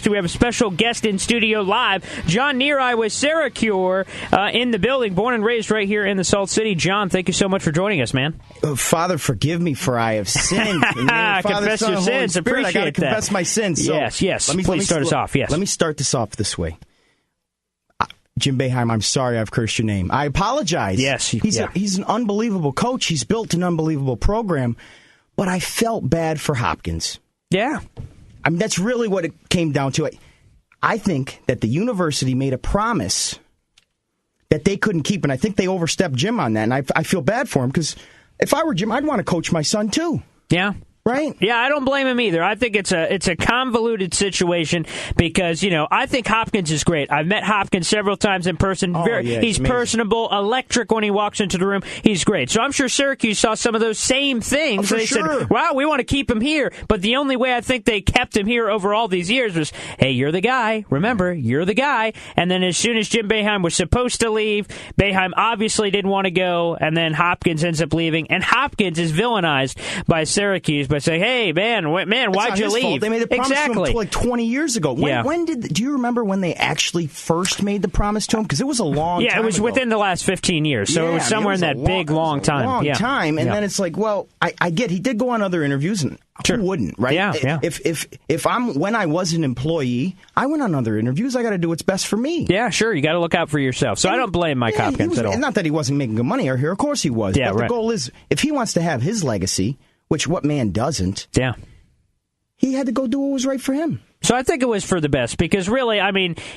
University. We have a special guest in studio live, John Neary with SyraCure in the building, born and raised right here in the Salt City. John, thank you so much for joining us, man. Father, forgive me for I have sinned. Confess your sins. Appreciate I got to that. confess my sins. So yes. Please start us off. Yes. Let me start this off this way. Jim Boeheim, I'm sorry I've cursed your name. I apologize. Yes. He's an unbelievable coach. He's built an unbelievable program. But I felt bad for Hopkins. Yeah. I mean, that's really what it came down to. I think that the university made a promise that they couldn't keep, and I think they overstepped Jim on that. And I feel bad for him because if I were Jim, I'd want to coach my son too. Yeah. Right? Yeah, I don't blame him either. I think it's a convoluted situation because, I think Hopkins is great. I've met Hopkins several times in person. He's personable, electric when he walks into the room. He's great. So I'm sure Syracuse saw some of those same things. They said, wow, we want to keep him here. But the only way I think they kept him here over all these years was, hey, you're the guy. Remember, you're the guy. And then as soon as Jim Boeheim was supposed to leave, Boeheim obviously didn't want to go, and then Hopkins ends up leaving. And Hopkins is villainized by Syracuse by saying, hey, man, why'd you leave? Fault. They made the promise to him like 20 years ago. Do you remember when they actually first made the promise to him? Because it was a long time Yeah, it was ago. Within the last 15 years. So it was somewhere in that long time. Long time. And then it's like, well, I get he did go on other interviews, and who wouldn't, right? Yeah. When I was an employee, I went on other interviews. I got to do what's best for me. Yeah, sure. You got to look out for yourself. So I don't blame Mike Hopkins at all. Not that he wasn't making good money out here. Of course he was. Yeah, but the goal is, if he wants to have his legacy, which what man doesn't? Yeah. He had to go do what was right for him. So I think it was for the best because really,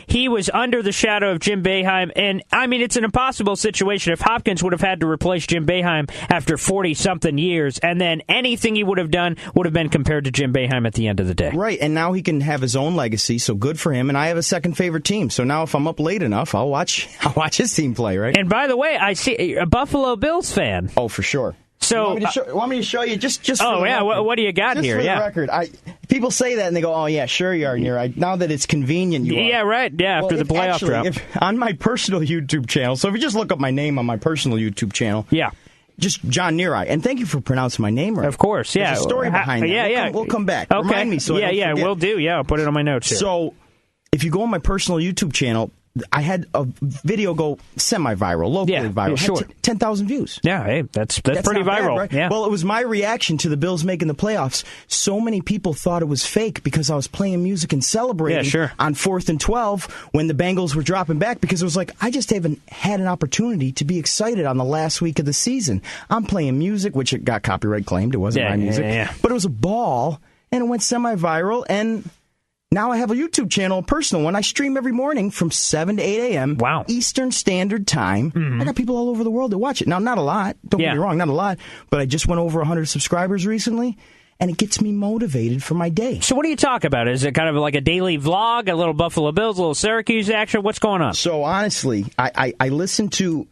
he was under the shadow of Jim Boeheim. And, it's an impossible situation if Hopkins would have had to replace Jim Boeheim after 40-something years. And then anything he would have done would have been compared to Jim Boeheim at the end of the day. Right. And now he can have his own legacy. So good for him. And I have a second favorite team. So now if I'm up late enough, I'll watch his team play, right? And by the way, I see a Buffalo Bills fan. Oh, for sure. So, want me to show you just oh, yeah, what do you got just here? For the record, people say that and they go, oh, yeah, sure you are, Neary. Now that it's convenient, you are. Yeah, right. Yeah, after the playoff drought. On my personal YouTube channel, so if you just look up my name on my personal YouTube channel. Yeah. Just John Neary. And thank you for pronouncing my name right. Of course, yeah. There's a story behind that. We'll come back. Okay. Remind me so I don't forget. We'll do. Yeah, I'll put it on my notes here. So if you go on my personal YouTube channel, I had a video go semi-viral, locally viral. Yeah, sure. 10,000 views. Yeah, hey, that's pretty viral. Bad, right? Yeah. Well, it was my reaction to the Bills making the playoffs. So many people thought it was fake because I was playing music and celebrating on 4th and 12 when the Bengals were dropping back because it was like, I just haven't had an opportunity to be excited on the last week of the season. I'm playing music, which it got copyright claimed. It wasn't my music. But it was a ball, and it went semi-viral, and now I have a YouTube channel, a personal one. I stream every morning from 7 to 8 a.m. Wow. Eastern Standard Time. I got people all over the world that watch it. Now, not a lot. Don't get me wrong, not a lot. But I just went over 100 subscribers recently, and it gets me motivated for my day. So what do you talk about? Is it kind of like a daily vlog, a little Buffalo Bills, a little Syracuse action? What's going on? So honestly, I listen to,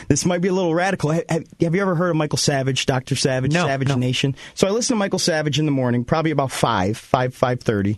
this might be a little radical. Have you ever heard of Michael Savage, Dr. Savage, Savage Nation? So I listen to Michael Savage in the morning, probably about 5:30.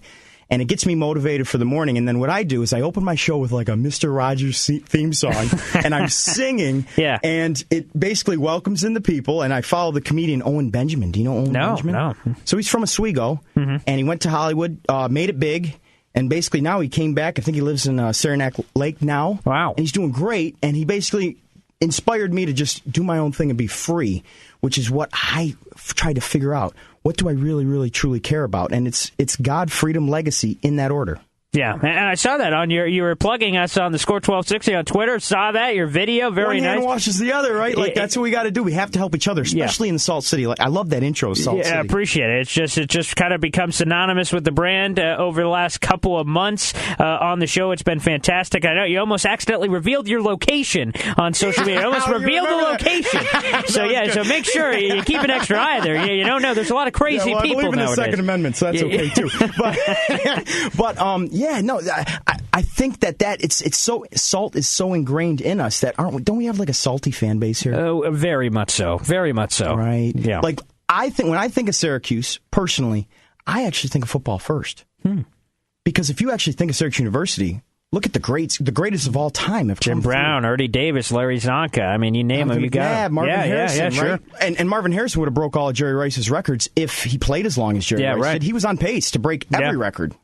And it gets me motivated for the morning. And then what I do is I open my show with like a Mr. Rogers theme song, and I'm singing. Yeah. And it basically welcomes in the people. And I follow the comedian Owen Benjamin. Do you know Owen Benjamin? No. So he's from Oswego, and he went to Hollywood, made it big. And basically now he came back. I think he lives in Saranac Lake now. Wow. And he's doing great. And he basically inspired me to just do my own thing and be free, which is what I tried to figure out. What do I really, really, truly care about? And it's God, freedom, legacy in that order. Yeah, and I saw that on you were plugging us on TheScore 1260 on Twitter. Saw that, your video, very nice. One hand washes the other, right? Like, that's what we got to do. We have to help each other, especially in the Salt City. Like, I love that intro, Salt City. Yeah, I appreciate it. It just kind of become synonymous with the brand over the last couple of months on the show. It's been fantastic. I know you almost accidentally revealed your location on social media. You almost revealed the location. So make sure you keep an extra eye there. You don't know. There's a lot of crazy people nowadays. I believe in the Second Amendment, so that's okay, too. I think that it's so salt is so ingrained in us that don't we have like a salty fan base here? Oh, very much so. Very much so. Right. Yeah. Like when I think of Syracuse, personally, I actually think of football first. Because if you actually think of Syracuse University, look at the greatest of all time. Jim Brown, Ernie Davis, Larry Zonka. I mean, you name them, you got them. Marvin Harrison, sure. Right? And Marvin Harrison would have broke all of Jerry Rice's records if he played as long as Jerry Rice did. He was on pace to break every record.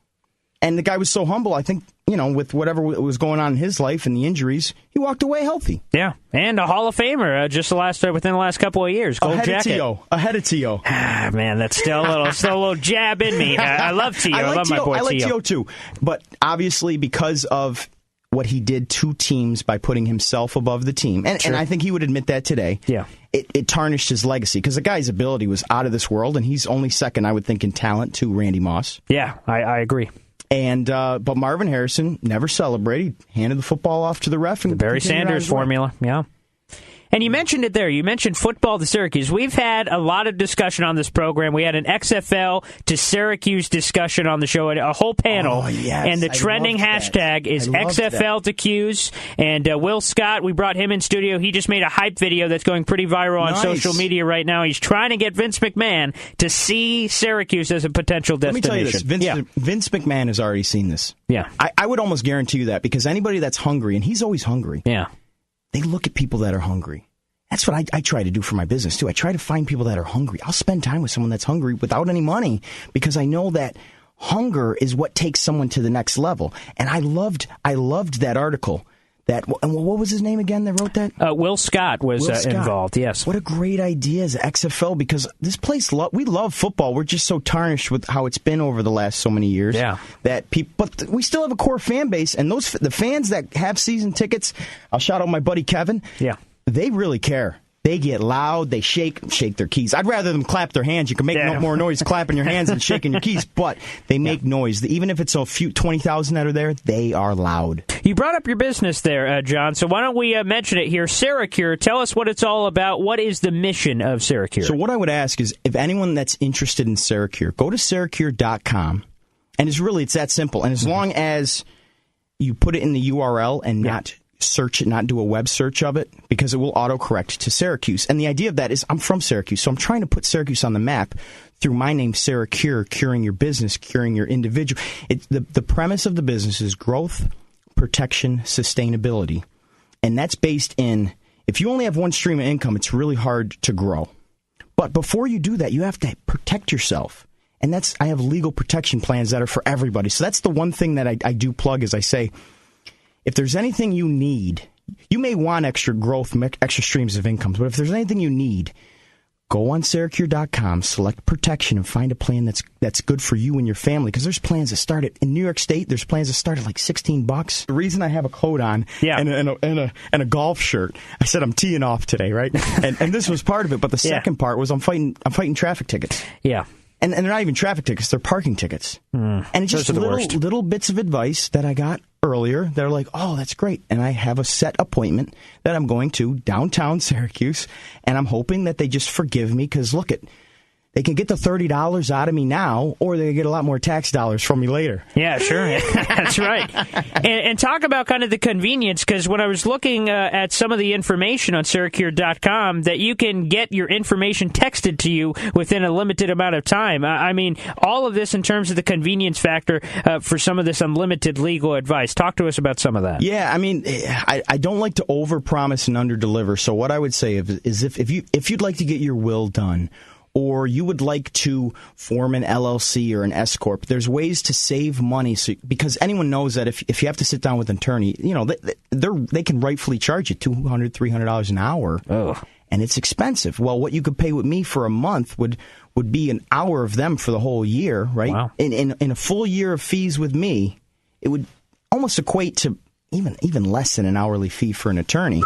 And the guy was so humble, I think, with whatever was going on in his life and the injuries, he walked away healthy. Yeah, and a Hall of Famer within the last couple of years. Gold jacket. Ahead of T.O. Ah, man, that's still a little jab in me. I love T.O. I love my boy T.O. I like T.O. too. But obviously, because of what he did to teams by putting himself above the team, and I think he would admit that today, it tarnished his legacy, because the guy's ability was out of this world, and he's only second, I would think, in talent to Randy Moss. Yeah, I agree. And but Marvin Harrison never celebrated. He handed the football off to the ref. And the Barry Sanders formula, yeah. And you mentioned it there. You mentioned football to Syracuse. We've had a lot of discussion on this program. We had an XFL to Syracuse discussion on the show, a whole panel. Oh, yes. And the trending hashtag is XFL to Cuse. And Will Scott, we brought him in studio. He just made a hype video that's going pretty viral on social media right now. He's trying to get Vince McMahon to see Syracuse as a potential destination. Let me tell you this. Vince McMahon has already seen this. Yeah. I would almost guarantee you that, because anybody that's hungry, and he's always hungry. Yeah. They look at people that are hungry. That's what I try to do for my business, too. I try to find people that are hungry. I'll spend time with someone that's hungry without any money, because I know that hunger is what takes someone to the next level. And I loved that article. And what was his name again that wrote that? Will Scott was involved, yes. What a great idea is XFL, because this place, we love football. We're just so tarnished with how it's been over the last so many years. Yeah. But we still have a core fan base, and the fans that have season tickets, I'll shout out my buddy Kevin. Yeah. They really care. They get loud. They shake their keys. I'd rather them clap their hands. You can make no more noise clapping your hands than shaking your keys, but they make noise. Even if it's a few 20,000 that are there, they are loud. You brought up your business there, John, so why don't we mention it here. SyraCure, tell us what it's all about. What is the mission of SyraCure? So what I would ask is, if anyone that's interested in SyraCure, go to SyraCure.com, and it's that simple. And as long as you put it in the URL and not search it, not do a web search of it, because it will autocorrect to Syracuse. And the idea of that is, I'm from Syracuse, so I'm trying to put Syracuse on the map through my name, SyraCure, curing your business, curing your individual. The premise of the business is growth, protection, sustainability. And that's based in, if you only have one stream of income, it's really hard to grow. But before you do that, you have to protect yourself. And I have legal protection plans that are for everybody. So that's the one thing that I do plug, is I say, if there's anything you need, you may want extra growth, extra streams of income, but if there's anything you need, go on SyraCure.com, select protection, and find a plan that's good for you and your family. Because there's plans that start in New York State. There's plans that start at like $16. The reason I have a coat on and a golf shirt, I said I'm teeing off today, right? and this was part of it. But the second part was I'm fighting traffic tickets. Yeah. And they're not even traffic tickets; they're parking tickets. And it's just little bits of advice that I got earlier that are like, oh, that's great. And I have a set appointment that I'm going to downtown Syracuse, and I'm hoping that they just forgive me, because look, they can get the $30 out of me now, or they can get a lot more tax dollars from me later. Yeah, sure. That's right. And talk about kind of the convenience, because when I was looking at some of the information on SyraCure.com, that you can get your information texted to you within a limited amount of time. I mean, all of this in terms of the convenience factor for some of this unlimited legal advice. Talk to us about some of that. Yeah, I mean, I don't like to overpromise and underdeliver. So what I would say is if you'd like to get your will done, or you would like to form an LLC or an S Corp, there's ways to save money. Because anyone knows that if you have to sit down with an attorney, they can rightfully charge you $200, $300 an hour, and it's expensive. Well, what you could pay with me for a month would be an hour of them for the whole year, right? Wow. In a full year of fees with me, it would almost equate to even less than an hourly fee for an attorney.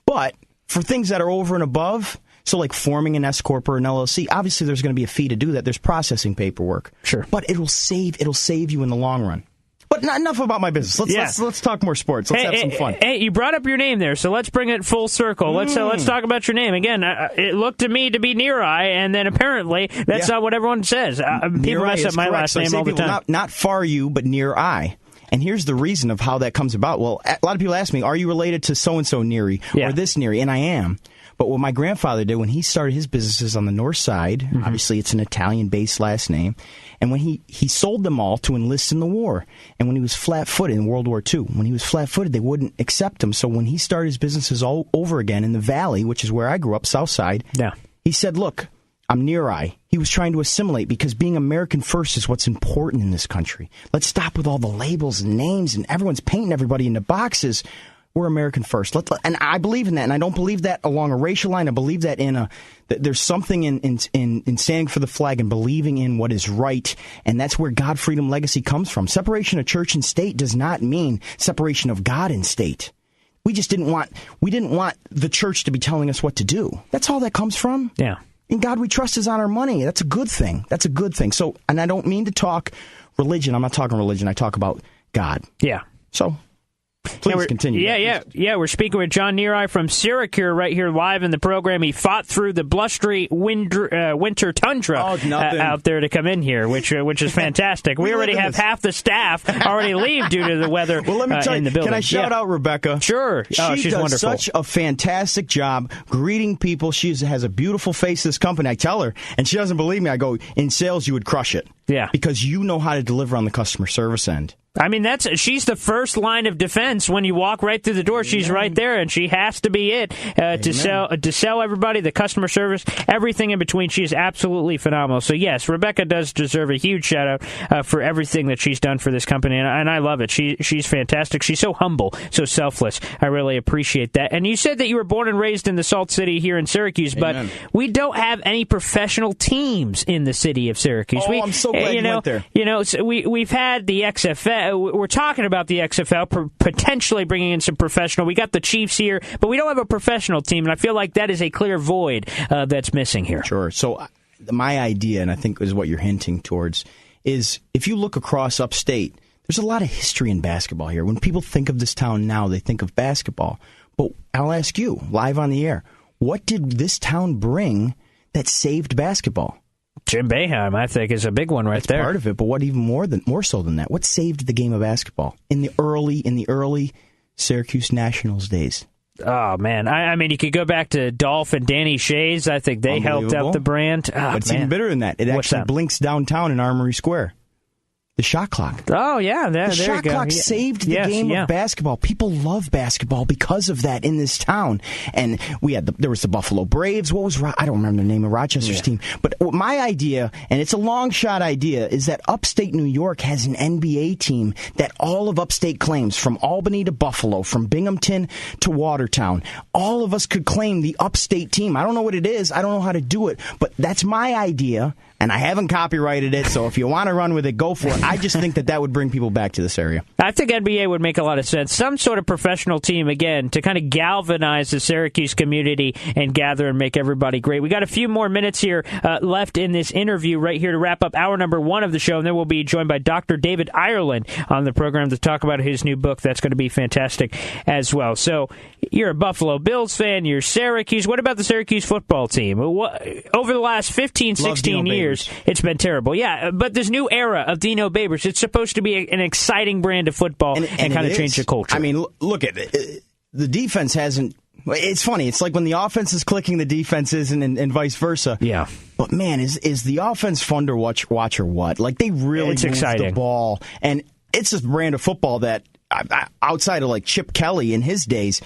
But for things that are over and above, so like forming an S Corp or an LLC, obviously there's going to be a fee to do that. There's processing paperwork. Sure. But it'll save you in the long run. But not enough about my business. Let's talk more sports. Let's have some fun. Hey, you brought up your name there, so let's bring it full circle. Let's talk about your name. Again, it looked to me to be Near-Eye, and then apparently that's not what everyone says. People mess up my last name all the time. Not far you, but Near-Eye. And here's the reason of how that comes about. Well, a lot of people ask me, are you related to so-and-so Neary or this Neary? And I am. But what my grandfather did when he started his businesses on the north side, obviously it's an Italian-based last name, and when he sold them all to enlist in the war. And when he was flat-footed in World War II, when he was flat-footed, they wouldn't accept him. So when he started his businesses all over again in the Valley, which is where I grew up, South Side, he said, look, I'm near-eye. He was trying to assimilate because being American first is what's important in this country. Let's stop with all the labels and names and everyone's painting everybody into boxes. We're American first. And I believe in that, and I don't believe that along a racial line. I believe that there's something in standing for the flag and believing in what is right, and that's where God, freedom, legacy comes from. Separation of church and state does not mean separation of God and state. We didn't want the church to be telling us what to do. That's all that comes from. Yeah. And God we trust is on our money. That's a good thing. That's a good thing. So, and I don't mean to talk religion. I'm not talking religion. I talk about God. Yeah. So, please continue. Yeah. We're speaking with John Neary from SyraCure right here live in the program. He fought through the blustery winter tundra out there to come in here, which is fantastic. We already have half the staff already leave due to the weather. Well, let me tell you, in the building. Can I shout out Rebecca? Sure. She's does wonderful. Such a fantastic job greeting people. She has a beautiful face. This company, I tell her, and she doesn't believe me. I go, in sales, you would crush it. Yeah. Because you know how to deliver on the customer service end. I mean, she's the first line of defense when you walk right through the door. She's right there, and she has to be it to sell everybody, the customer service, everything in between. She is absolutely phenomenal. So yes, Rebecca does deserve a huge shout out for everything that she's done for this company, and I love it. She's fantastic. She's so humble, so selfless. I really appreciate that. And you said that you were born and raised in the Salt City here in Syracuse, but we don't have any professional teams in the city of Syracuse. I'm so glad you went there. So we've had the XFL. We're talking about the XFL potentially bringing in some professional. We got the Chiefs here, but we don't have a professional team, and I feel like that is a clear void that's missing here. Sure. So my idea, and I think is what you're hinting towards, is if you look across upstate, there's a lot of history in basketball here. When people think of this town now, they think of basketball. But I'll ask you, live on the air, what did this town bring that saved basketball? Jim Boeheim, I think, is a big one That's there. Part of it, but what even more so than that? What saved the game of basketball in the early Syracuse Nationals days? Oh man, I mean, you could go back to Dolph and Danny Shays. I think they helped out the brand. But it's even better than that. It actually blinks downtown in Armory Square. The shot clock. Oh, yeah. The shot clock saved the game of basketball. People love basketball because of that in this town. And there was the Buffalo Braves. I don't remember the name of Rochester's team. But my idea, and it's a long shot idea, is that upstate New York has an NBA team that all of upstate claims, from Albany to Buffalo, from Binghamton to Watertown. All of us could claim the upstate team. I don't know what it is. I don't know how to do it. But that's my idea. And I haven't copyrighted it, so if you want to run with it, go for it. I just think that would bring people back to this area. I think NBA would make a lot of sense. Some sort of professional team, again, to kind of galvanize the Syracuse community and gather and make everybody great. We got a few more minutes here left in this interview right here to wrap up hour number 1 of the show, and then we'll be joined by Dr. David Ireland on the program to talk about his new book. That's going to be fantastic as well. So you're a Buffalo Bills fan. You're Syracuse. What about the Syracuse football team? Over the last 15, 16 years, it's been terrible. Yeah, but this new era of Dino Babers, it's supposed to be an exciting brand of football and kind of change the culture. I mean, look at it. The defense hasn't... It's funny. It's like when the offense is clicking, the defense isn't, and vice versa. Yeah. But, man, is the offense fun to watch or what? Like, they really move the ball. And it's this brand of football that, outside of, like, Chip Kelly in his days...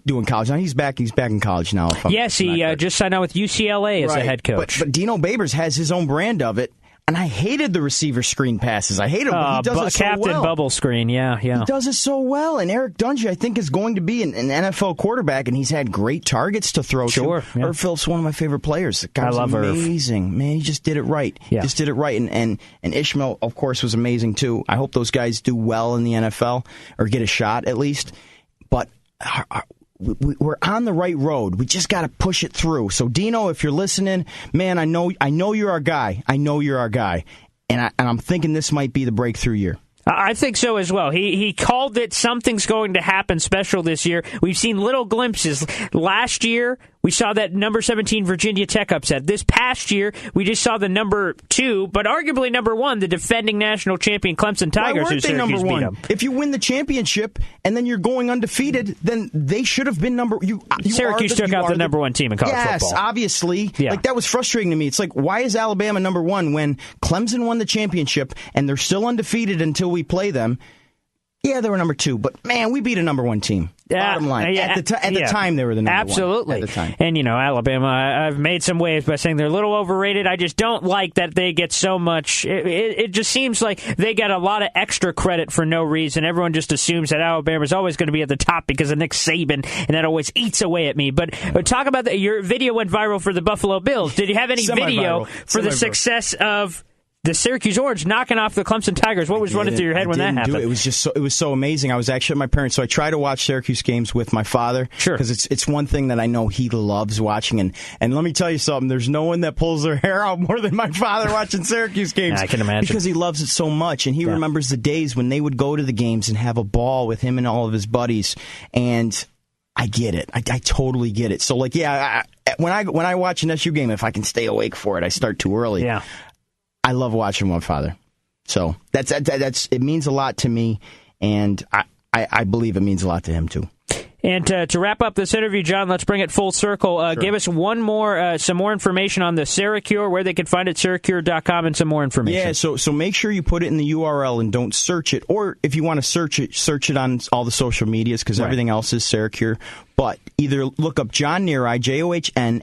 doing college. Now he's back in college now. Yes, he just signed on with UCLA as a head coach. But Dino Babers has his own brand of it, and I hated the receiver screen passes. I hate him, but he does it so well. Captain bubble screen, yeah. He does it so well, and Eric Dungy, I think, is going to be an NFL quarterback, and he's had great targets to throw to. Yeah. Irv Phillips, one of my favorite players. The guy was amazing. Irv. Man, he just did it right. Yeah. Just did it right, and Ishmael, of course, was amazing, too. I hope those guys do well in the NFL, or get a shot, at least. But... we're on the right road. We just got to push it through. So, Dino, if you're listening, man, I know you're our guy. I know you're our guy. And I'm thinking this might be the breakthrough year. I think so as well. He called it something's going to happen special this year. We've seen little glimpses. Last year, we saw that number 17 Virginia Tech upset. This past year, we just saw the number 2, but arguably number 1, the defending national champion Clemson Tigers. Why weren't they number 1? If you win the championship and then you're going undefeated, then they should have been number... Syracuse took out the number 1 team in college football. Yes, obviously. Yeah. Like, that was frustrating to me. It's like, why is Alabama number 1 when Clemson won the championship and they're still undefeated until we play them? Yeah, they were number 2, but man, we beat a number 1 team. Bottom line. At the time, they were the number 1. Absolutely. At the time. And, Alabama, I've made some waves by saying they're a little overrated. I just don't like that they get so much. It just seems like they get a lot of extra credit for no reason. Everyone just assumes that Alabama's always going to be at the top because of Nick Saban, and that always eats away at me. But talk about your video went viral for the Buffalo Bills. Did you have any video for the success of the Syracuse Orange knocking off the Clemson Tigers? What was running through your head when that happened? It was just it was so amazing. I was actually at my parents', so I try to watch Syracuse games with my father. Sure. Because it's one thing that I know he loves watching. And let me tell you something, there's no one that pulls their hair out more than my father watching Syracuse games. I can imagine. Because he loves it so much. And he remembers the days when they would go to the games and have a ball with him and all of his buddies. And I get it. I totally get it. So, when I watch an SU game, if I can stay awake for it, I start too early. Yeah. I love watching my father. So that's it means a lot to me, and I believe it means a lot to him, too. And to wrap up this interview, John, let's bring it full circle. Sure. Give us some more information on the SyraCure, where they can find it, SyraCure.com, and some more information. Yeah, so make sure you put it in the URL and don't search it. Or if you want to search it on all the social medias, because everything else is SyraCure. But either look up John Neri, JohnNeri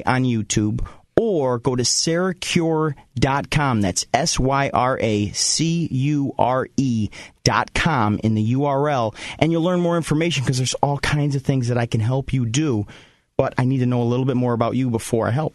on YouTube, or go to SyraCure.com. That's SyraCure.com in the URL. And you'll learn more information because there's all kinds of things that I can help you do. But I need to know a little bit more about you before I help.